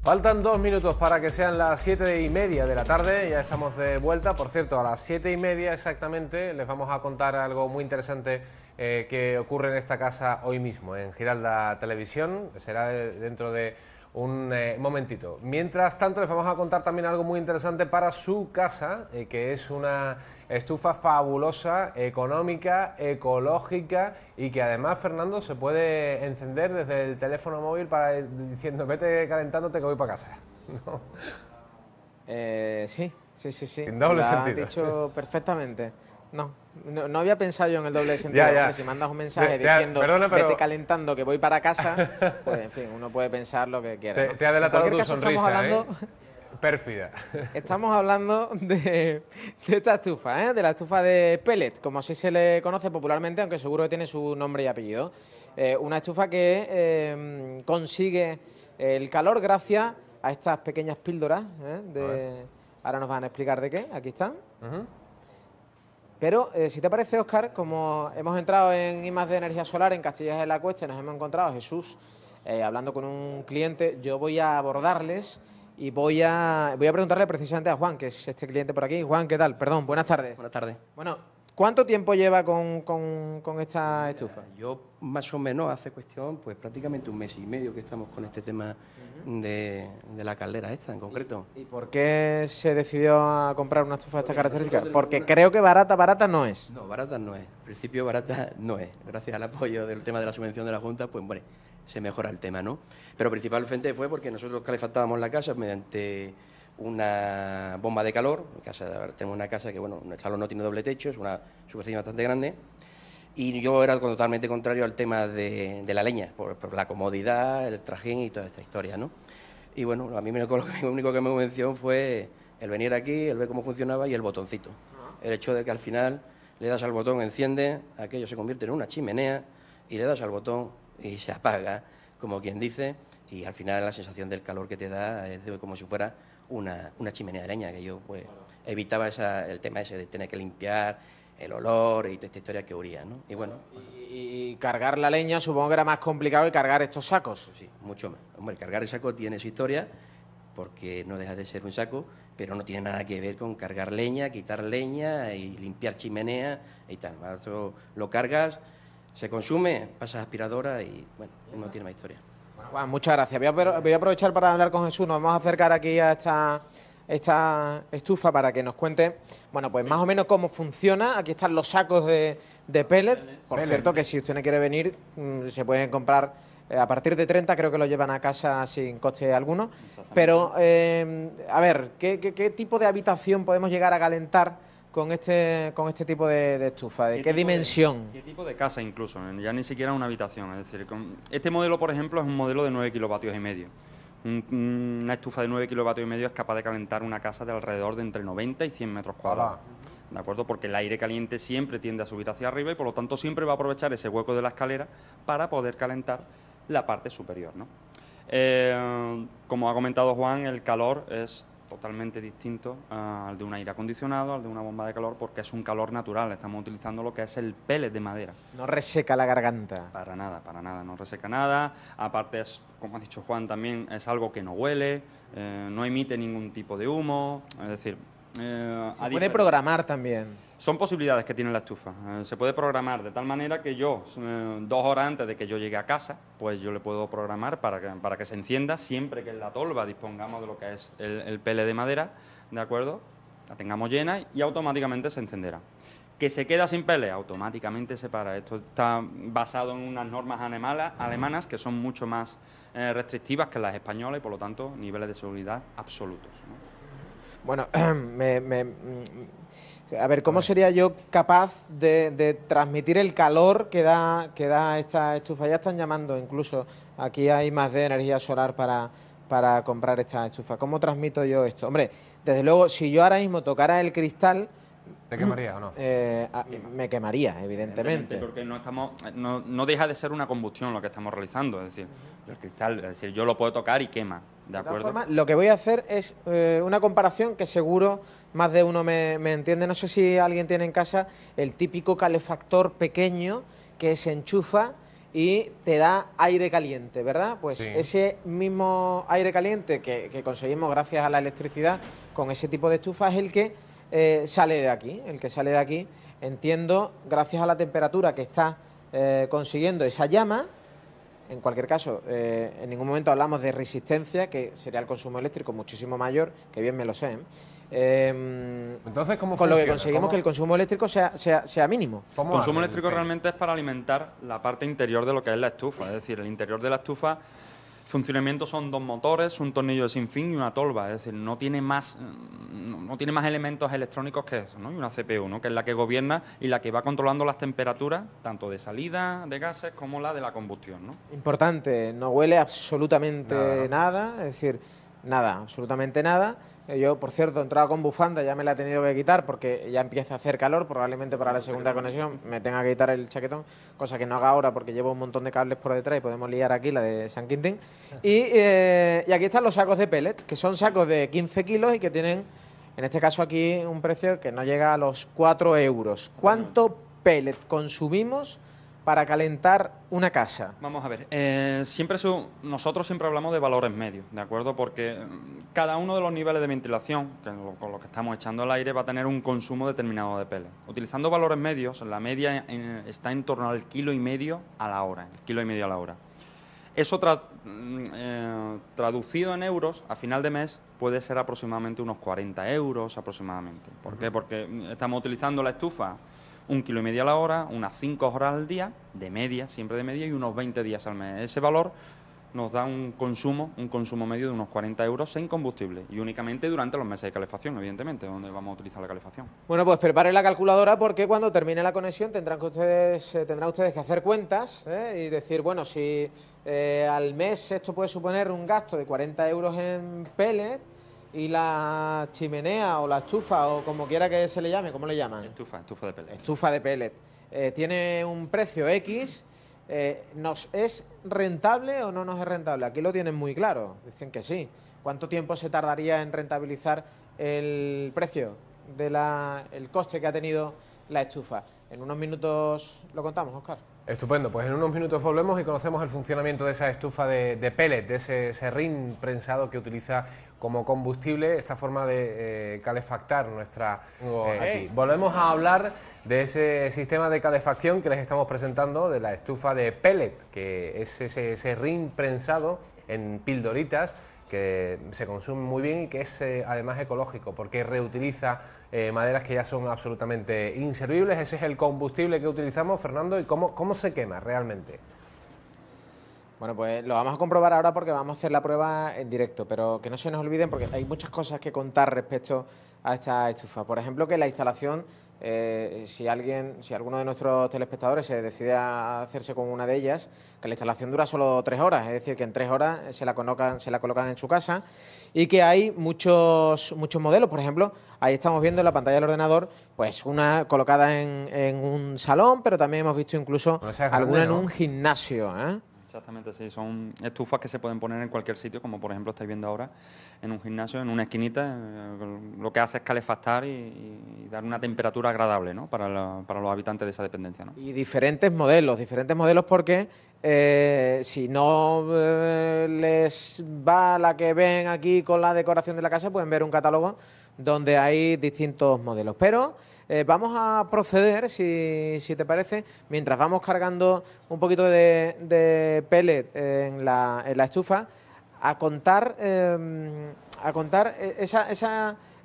Faltan 2 minutos para que sean las 7:30 de la tarde, ya estamos de vuelta. Por cierto, a las 7:30 exactamente les vamos a contar algo muy interesante que ocurre en esta casa hoy mismo, en Giralda Televisión. Será dentro de un momentito. Mientras tanto, les vamos a contar también algo muy interesante para su casa, que es una estufa fabulosa, económica, ecológica y que además, Fernando, se puede encender desde el teléfono móvil para diciendo vete calentándote que voy para casa. ¿No? Sí. En doble lo sentido. has dicho perfectamente. No había pensado yo en el doble sentido. Ya. Hombre, si mandas un mensaje diciendo perdona, pero... vete calentando que voy para casa, pues en fin, uno puede pensar lo que quiera, ¿no? Te ha delatado tu caso, sonrisa, pérfida. Estamos hablando de esta estufa, de la estufa de pellet, como así se le conoce popularmente, aunque seguro que tiene su nombre y apellido. Una estufa que consigue el calor gracias a estas pequeñas píldoras. Ahora nos van a explicar de qué, aquí están. Pero, si te parece, Óscar, como hemos entrado en I+D Energía Solar en Castillas de la Cuesta, nos hemos encontrado a Jesús hablando con un cliente, yo voy a abordarles y voy a preguntarle precisamente a Juan, que es este cliente por aquí. Juan, ¿qué tal? Perdón, buenas tardes. Buenas tardes. Bueno, ¿cuánto tiempo lleva con esta estufa? Yo más o menos hace cuestión, pues prácticamente 1 mes y medio que estamos con este tema de la caldera esta en concreto. ¿Y por qué se decidió a comprar una estufa de esta característica? Porque creo que barata no es. No, barata no es. En principio barata no es. Gracias al apoyo del tema de la subvención de la Junta, pues bueno, se mejora el tema, ¿no? Pero principalmente fue porque nosotros calefactábamos la casa mediante una bomba de calor. Tenemos una casa que, bueno, nuestro salón no tiene doble techo, es una superficie bastante grande. Y yo era totalmente contrario al tema de la leña, por la comodidad, el trajín y toda esta historia, ¿no? Y bueno, a mí lo único que me convenció fue el venir aquí, el ver cómo funcionaba y el botoncito. El hecho de que al final le das al botón, enciende, aquello se convierte en una chimenea y le das al botón y se apaga, como quien dice, y al final la sensación del calor que te da es como si fuera una chimenea de leña, que yo pues evitaba el tema ese de tener que limpiar el olor y toda esta historia que huría, ¿no? Y bueno. Y cargar la leña supongo que era más complicado que cargar estos sacos. Sí, mucho más. Hombre, cargar el saco tiene su historia, porque no deja de ser un saco, pero no tiene nada que ver con cargar leña, quitar leña y limpiar chimenea y tal. Eso lo cargas, se consume, pasas aspiradora y bueno, no tiene más historia. Bueno, Juan, muchas gracias. Voy a aprovechar para hablar con Jesús. Nos vamos a acercar aquí a esta estufa para que nos cuente, bueno, pues más o menos cómo funciona. Aquí están los sacos de pellet. Por cierto, que si usted no quiere venir, se pueden comprar a partir de 30, creo que lo llevan a casa sin coste alguno. Pero, a ver, ¿qué tipo de habitación podemos llegar a calentar con este tipo de estufa? ¿De qué dimensión? ¿Qué tipo de casa incluso? Ya ni siquiera una habitación. Es decir, este modelo, por ejemplo, es un modelo de 9,5 kilovatios. Una estufa de 9,5 kilovatios es capaz de calentar una casa de alrededor de entre 90 y 100 metros cuadrados. ¿De acuerdo? Porque el aire caliente siempre tiende a subir hacia arriba y por lo tanto siempre va a aprovechar ese hueco de la escalera para poder calentar la parte superior, ¿no? Como ha comentado Juan, el calor es totalmente distinto al de un aire acondicionado, al de una bomba de calor, porque es un calor natural. Estamos utilizando lo que es el pellet de madera. No reseca la garganta. Para nada, no reseca nada. Aparte, como ha dicho Juan también, es algo que no huele, no emite ningún tipo de humo, es decir... Se puede programar también. Son posibilidades que tiene la estufa. Se puede programar de tal manera que yo, 2 horas antes de que yo llegue a casa, pues yo le puedo programar para que se encienda siempre que en la tolva dispongamos de lo que es el pellet de madera, ¿de acuerdo? La tengamos llena y automáticamente se encenderá. Que se queda sin pellet, automáticamente se para. Esto está basado en unas normas alemanas que son mucho más restrictivas que las españolas y por lo tanto niveles de seguridad absolutos, ¿no? Bueno, a ver, ¿cómo sería yo capaz de transmitir el calor que da esta estufa? Ya están llamando incluso, aquí hay I+D Energía Solar para comprar esta estufa. ¿Cómo transmito yo esto? Hombre, desde luego, si yo ahora mismo tocara el cristal... ¿Te quemaría o no? Me quemaría, evidentemente. Porque no deja de ser una combustión lo que estamos realizando. Es decir, el cristal, es decir, yo lo puedo tocar y quema, ¿de acuerdo? De todas formas, lo que voy a hacer es una comparación que seguro más de uno me entiende. No sé si alguien tiene en casa el típico calefactor pequeño que se enchufa y te da aire caliente, ¿verdad? Pues Sí. ese mismo aire caliente que conseguimos gracias a la electricidad con ese tipo de estufa es el que sale de aquí. El que sale de aquí, entiendo, gracias a la temperatura que está consiguiendo esa llama. En cualquier caso, en ningún momento hablamos de resistencia, que sería el consumo eléctrico muchísimo mayor, que bien me lo sé. Entonces, ¿cómo con lo que funciona? conseguimos ¿Cómo- que el consumo eléctrico sea mínimo. cómo El consumo arde el eléctrico pellet? realmente es para alimentar la parte interior de lo que es la estufa. Es decir, el interior de la estufa, funcionamiento son 2 motores, un tornillo de sin fin y una tolva. Es decir, no tiene más elementos electrónicos que eso, ¿no? Y una CPU, ¿no? Que es la que gobierna y la que va controlando las temperaturas, tanto de salida de gases como la de la combustión, ¿no? Importante, no huele absolutamente Nada, nada, es decir, nada, absolutamente nada. Yo, por cierto, he entrado con bufanda, ya me la he tenido que quitar porque ya empieza a hacer calor, probablemente para la segunda conexión me tenga que quitar el chaquetón, cosa que no haga ahora porque llevo un montón de cables por detrás y podemos liar aquí la de San Quintín. Y aquí están los sacos de pellet, que son sacos de 15 kilos y que tienen, en este caso aquí, un precio que no llega a los 4 euros. ¿Cuánto pellet consumimos para calentar una casa? Vamos a ver, nosotros siempre hablamos de valores medios, ¿de acuerdo? Porque cada uno de los niveles de ventilación, con lo que estamos echando al aire, va a tener un consumo determinado de pellet. Utilizando valores medios, la media está en torno al 1,5 kilos a la hora, el 1,5 kilos a la hora. Eso traducido en euros, a final de mes, puede ser aproximadamente unos 40 euros aproximadamente. ¿Por qué? Porque estamos utilizando la estufa 1,5 kilos a la hora, unas 5 horas al día, de media, siempre de media, y unos 20 días al mes. Ese valor nos da un consumo medio de unos 40 euros en combustible, y únicamente durante los meses de calefacción, evidentemente, donde vamos a utilizar la calefacción. Bueno, pues preparen la calculadora porque cuando termine la conexión tendrán ustedes que hacer cuentas y decir, bueno, si al mes esto puede suponer un gasto de 40 euros en pellet y la chimenea o la estufa o como quiera que se le llame, ¿cómo le llaman? Estufa de pellet. Estufa de pellet. Tiene un precio X. ¿Nos es rentable o no nos es rentable? Aquí lo tienen muy claro, dicen que sí. ¿Cuánto tiempo se tardaría en rentabilizar el precio el coste que ha tenido la estufa? En unos minutos lo contamos, Óscar. Estupendo, pues en unos minutos volvemos y conocemos el funcionamiento de esa estufa de pellet, de ese serrín prensado que utiliza como combustible esta forma de calefactar nuestra... aquí. Volvemos a hablar de ese sistema de calefacción que les estamos presentando, de la estufa de pellet, que es ese serrín prensado en pildoritas que se consume muy bien y que es además ecológico porque reutiliza maderas que ya son absolutamente inservibles. Ese es el combustible que utilizamos, Fernando, y cómo se quema realmente. Bueno, pues lo vamos a comprobar ahora porque vamos a hacer la prueba en directo, pero que no se nos olviden porque hay muchas cosas que contar respecto a esta estufa. Por ejemplo, que la instalación, si alguno de nuestros telespectadores se decide a hacerse con una de ellas, que la instalación dura solo 3 horas, es decir, que en 3 horas se la colocan en su casa y que hay muchos modelos. Por ejemplo, ahí estamos viendo en la pantalla del ordenador, pues una colocada en un salón, pero también hemos visto incluso No sea grande, alguna en ¿no? un gimnasio, ¿eh? Exactamente, sí, son estufas que se pueden poner en cualquier sitio, como por ejemplo estáis viendo ahora, en un gimnasio, en una esquinita, lo que hace es calefactar y dar una temperatura agradable, ¿no? para los habitantes de esa dependencia, ¿no? Y diferentes modelos porque si no les va la que ven aquí con la decoración de la casa, pueden ver un catálogo donde hay distintos modelos. Pero vamos a proceder, si te parece, mientras vamos cargando un poquito de pellet en la estufa, a contar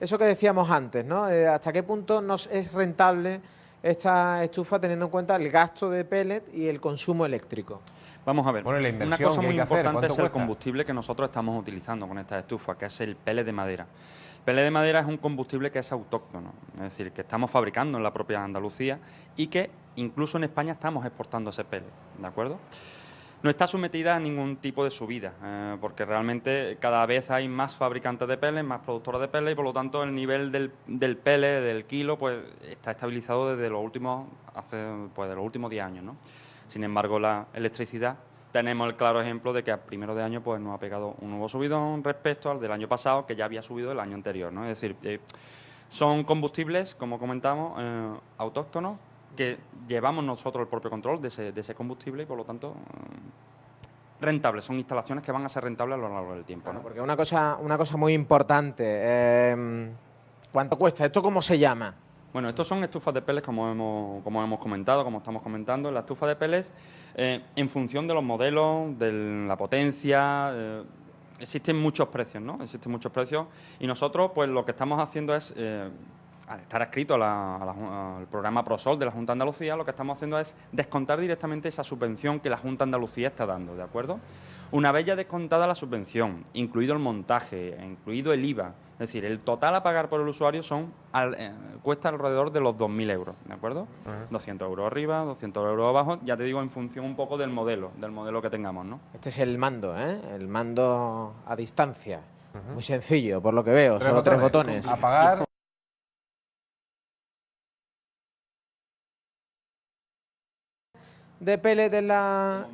eso que decíamos antes, ¿no? Hasta qué punto nos es rentable esta estufa teniendo en cuenta el gasto de pellet y el consumo eléctrico. Vamos a ver, Bueno, la una inversión cosa que hay muy que hacer, importante ¿cuánto es el cuesta? combustible que nosotros estamos utilizando con esta estufa, que es el pellet de madera. El pellet de madera es un combustible que es autóctono, es decir, que estamos fabricando en la propia Andalucía y que incluso en España estamos exportando ese pellet, ¿de acuerdo? No está sometida a ningún tipo de subida, porque realmente cada vez hay más fabricantes de pellet, más productores de pellet, y por lo tanto el nivel del pellet, del kilo, pues está estabilizado desde los últimos 10 años, ¿no? Sin embargo, la electricidad, tenemos el claro ejemplo de que a primero de año pues nos ha pegado un nuevo subidón respecto al del año pasado, que ya había subido el año anterior, ¿no? Es decir, son combustibles, como comentamos, autóctonos, que llevamos nosotros el propio control de ese combustible y, por lo tanto, rentables. Son instalaciones que van a ser rentables a lo largo del tiempo, ¿no? Porque una cosa muy importante, ¿cuánto cuesta? ¿Esto cómo se llama? Bueno, estos son estufas de pellets, como hemos comentado, como estamos comentando. La estufa de pellets, en función de los modelos, de la potencia, existen muchos precios, ¿no? Existen muchos precios y nosotros, pues, lo que estamos haciendo es, al estar adscrito al programa ProSol de la Junta de Andalucía, lo que estamos haciendo es descontar directamente esa subvención que la Junta de Andalucía está dando, ¿de acuerdo? Una vez ya descontada la subvención, incluido el montaje, incluido el IVA, es decir, el total a pagar por el usuario cuesta alrededor de los 2.000 euros, ¿de acuerdo? 200 euros arriba, 200 euros abajo, ya te digo, en función un poco del modelo que tengamos, ¿no? Este es el mando, ¿eh? El mando a distancia. Muy sencillo, por lo que veo, solo 3 botones. Apagar. ¿De pellet en la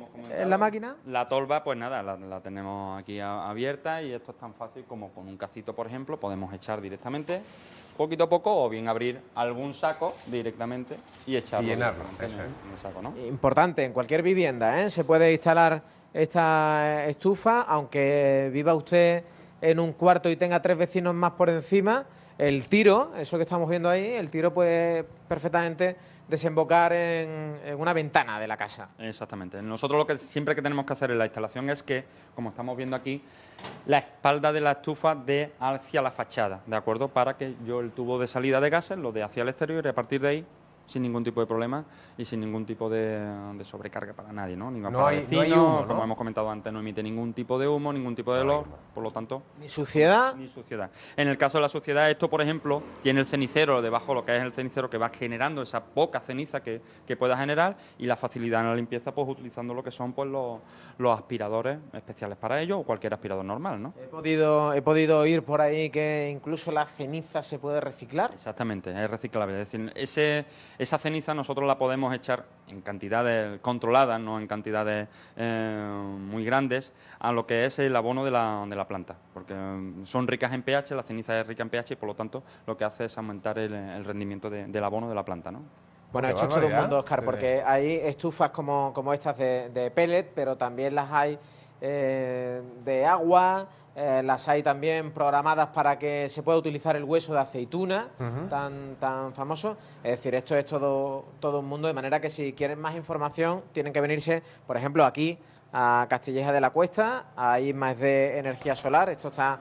máquina? La tolva, pues nada, la tenemos aquí abierta y esto es tan fácil como con un cacito, por ejemplo, podemos echar directamente, poquito a poco, o bien abrir algún saco directamente y echarlo. Y llenarlo, en eso es. el saco, ¿no? Importante, en cualquier vivienda, ¿eh? Se puede instalar esta estufa, aunque viva usted en un cuarto y tenga 3 vecinos más por encima. El tiro, eso que estamos viendo ahí, el tiro puede perfectamente desembocar en una ventana de la casa. Exactamente. Nosotros lo que siempre que tenemos que hacer en la instalación es que, como estamos viendo aquí, la espalda de la estufa dé hacia la fachada, ¿de acuerdo? Para que yo el tubo de salida de gases lo dé hacia el exterior y a partir de ahí, sin ningún tipo de problema y sin ningún tipo de sobrecarga para nadie, ¿no? Ningún para vecinos, humo, ¿no? como hemos comentado antes, no emite ningún tipo de humo, ningún tipo de olor, por lo tanto... ¿Ni suciedad? Ni suciedad. En el caso de la suciedad, esto, por ejemplo, tiene el cenicero debajo, lo que es el cenicero, que va generando esa poca ceniza que pueda generar y la facilidad en la limpieza, pues utilizando lo que son pues los aspiradores especiales para ello o cualquier aspirador normal, ¿no? He podido oír por ahí que incluso la ceniza se puede reciclar. Exactamente, es reciclable. Es decir, esa ceniza nosotros la podemos echar en cantidades controladas, no en cantidades muy grandes, a lo que es el abono de la planta, porque son ricas en pH, la ceniza es rica en pH y por lo tanto lo que hace es aumentar el rendimiento del abono de la planta, ¿no? Bueno, Qué esto es todo un barbaridad. mundo, Óscar, porque hay estufas como estas de pellet, pero también las hay de agua, las hay también programadas para que se pueda utilizar el hueso de aceituna, tan famoso. Es decir, esto es todo un mundo, de manera que si quieren más información tienen que venirse, por ejemplo, aquí a Castilleja de la Cuesta, ahí más de energía solar, esto está...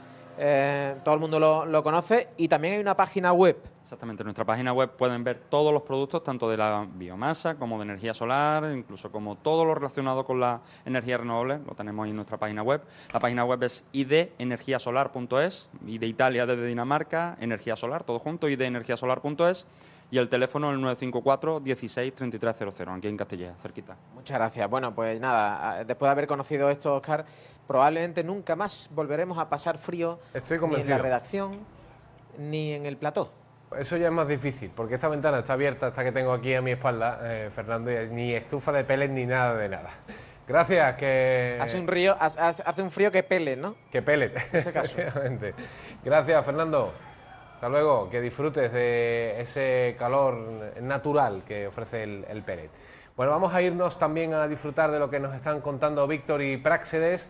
todo el mundo lo conoce, y también hay una página web. Exactamente, en nuestra página web pueden ver todos los productos, tanto de la biomasa como de energía solar, incluso como todo lo relacionado con la energía renovable, lo tenemos ahí en nuestra página web. La página web es idenergiasolar.es, I de Italia, D de Dinamarca, energía solar, todo junto, idenergiasolar.es, y el teléfono el 954 16 3300, aquí en Castilleja, cerquita. Muchas gracias. Bueno, pues nada, después de haber conocido esto, Óscar, probablemente nunca más volveremos a pasar frío Estoy ni en convencido. la redacción ni en el plató. Eso ya es más difícil, porque esta ventana está abierta, esta que tengo aquí a mi espalda, Fernando, y ni estufa de pellet ni nada de nada. Gracias, que... Hace un frío que pele, ¿no? Que pellet, este caso. efectivamente. Gracias, Fernando. Hasta luego, que disfrutes de ese calor natural que ofrece el pellet. Bueno, vamos a irnos también a disfrutar de lo que nos están contando Víctor y Práxedes.